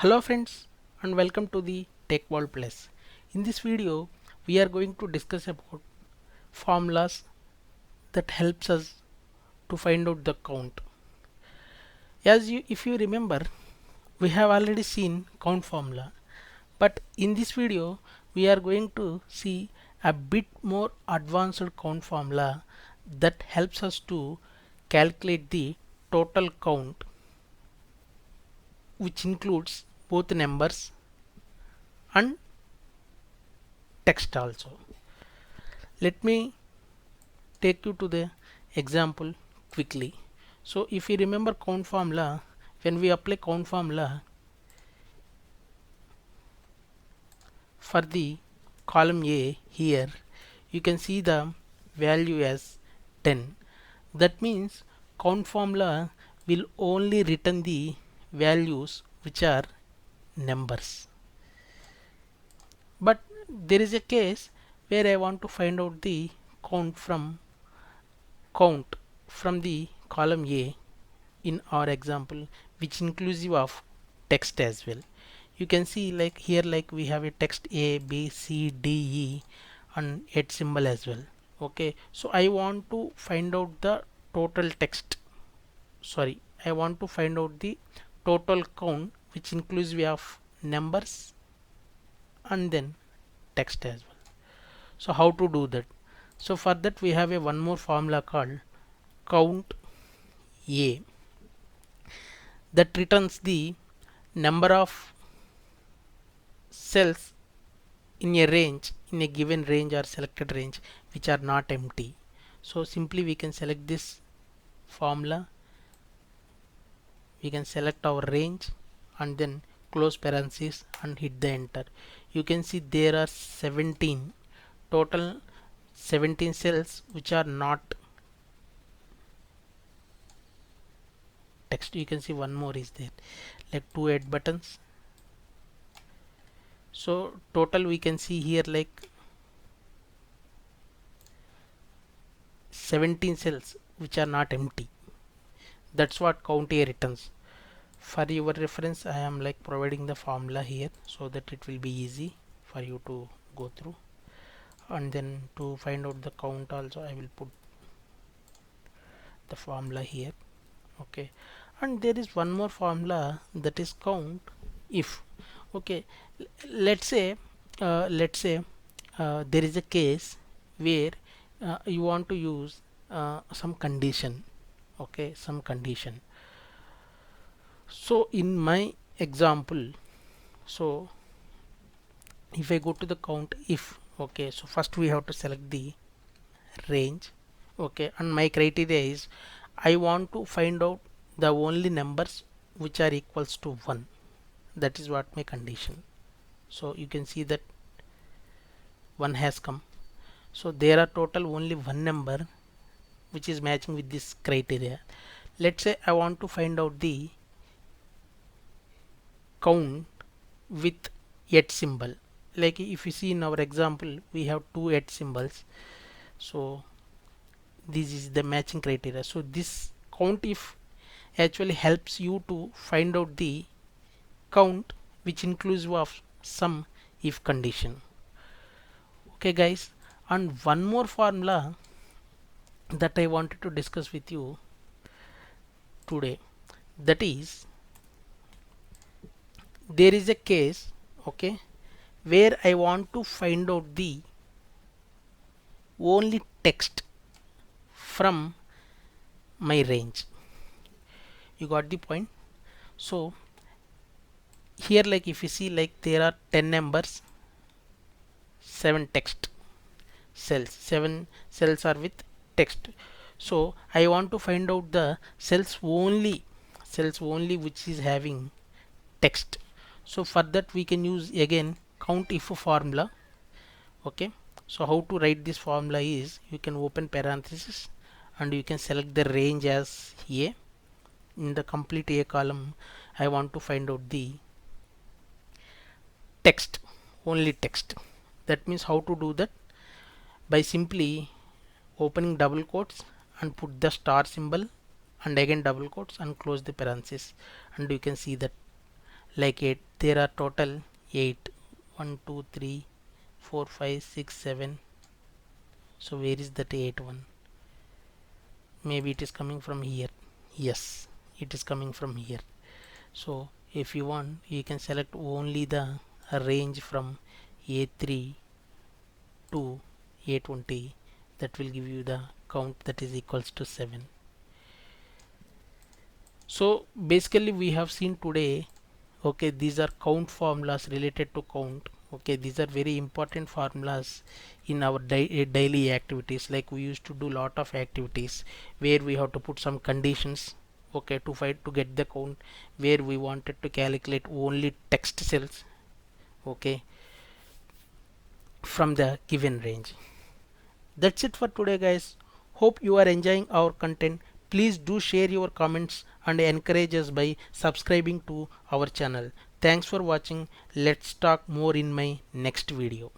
Hello friends and welcome to the Tech World Plus. In this video we are going to discuss about formulas that helps us to find out the count. If you remember, we have already seen count formula, but in this video we are going to see a bit more advanced count formula that helps us to calculate the total count, which includes both numbers and text also. Let me take you to the example quickly. So if you remember count formula, when we apply count formula for the column A here, you can see the value as 10. That means count formula will only return the values which are numbers. But there is a case where I want to find out the count from the column A in our example, which inclusive of text as well. You can see like here, like we have a text A, B, C, D, E and at symbol as well. Okay, so I want to find out the total text. Sorry, I want to find out the total count which inclusive of numbers and then text as well. So how to do that? So for that we have a one more formula called count A that returns the number of cells in a range, in a given range or selected range, which are not empty. So simply we can select this formula, we can select our range and then close parenthesis and hit the enter. You can see there are 17 total, 17 cells which are not text. You can see one more is there, like 2 add buttons. So total we can see here like 17 cells which are not empty. That's what count A returns. For your reference, I am like providing the formula here so that it will be easy for you to go through. And then to find out the count also, I will put the formula here. Okay, and there is one more formula, that is count if. Okay, let's say there is a case where you want to use some condition. Okay, some condition. So in my example, so if I go to the count if, okay, so first we have to select the range. Okay, and my criteria is I want to find out the only numbers which are equals to 1. That is what my condition. So you can see that 1 has come. So there are total only one number which is matching with this criteria. Let's say I want to find out the count with at symbol. Like if you see in our example, we have two at symbols. So this is the matching criteria. So this count if actually helps you to find out the count which inclusive of some if condition. Okay guys, and one more formula that I wanted to discuss with you today, that is there is a case, okay, where I want to find out the only text from my range. You got the point? So here, like if you see, like there are 10 numbers, 7 text cells, 7 cells are with text. So I want to find out the cells only which is having text. So for that we can use again count if formula. Okay, so how to write this formula is, you can open parenthesis and you can select the range as A. In the complete A column I want to find out the text, only text. That means how to do that? By simply opening double quotes and put the star symbol and again double quotes and close the parenthesis, and you can see that like 8. There are total 8. 1 2 3 4 5 6 7. So where is that 8 one? Maybe it is coming from here. Yes, it is coming from here. So if you want, you can select only the range from A3 to A20. That will give you the count that is equals to 7. So basically we have seen today, okay, these are count formulas related to count. Okay, these are very important formulas in our daily activities. Like we used to do lot of activities where we have to put some conditions, okay, to find to get the count, where we wanted to calculate only text cells, okay, from the given range. That's it for today, guys. Hope you are enjoying our content. Please do share your comments and encourage us by subscribing to our channel. Thanks for watching. Let's talk more in my next video.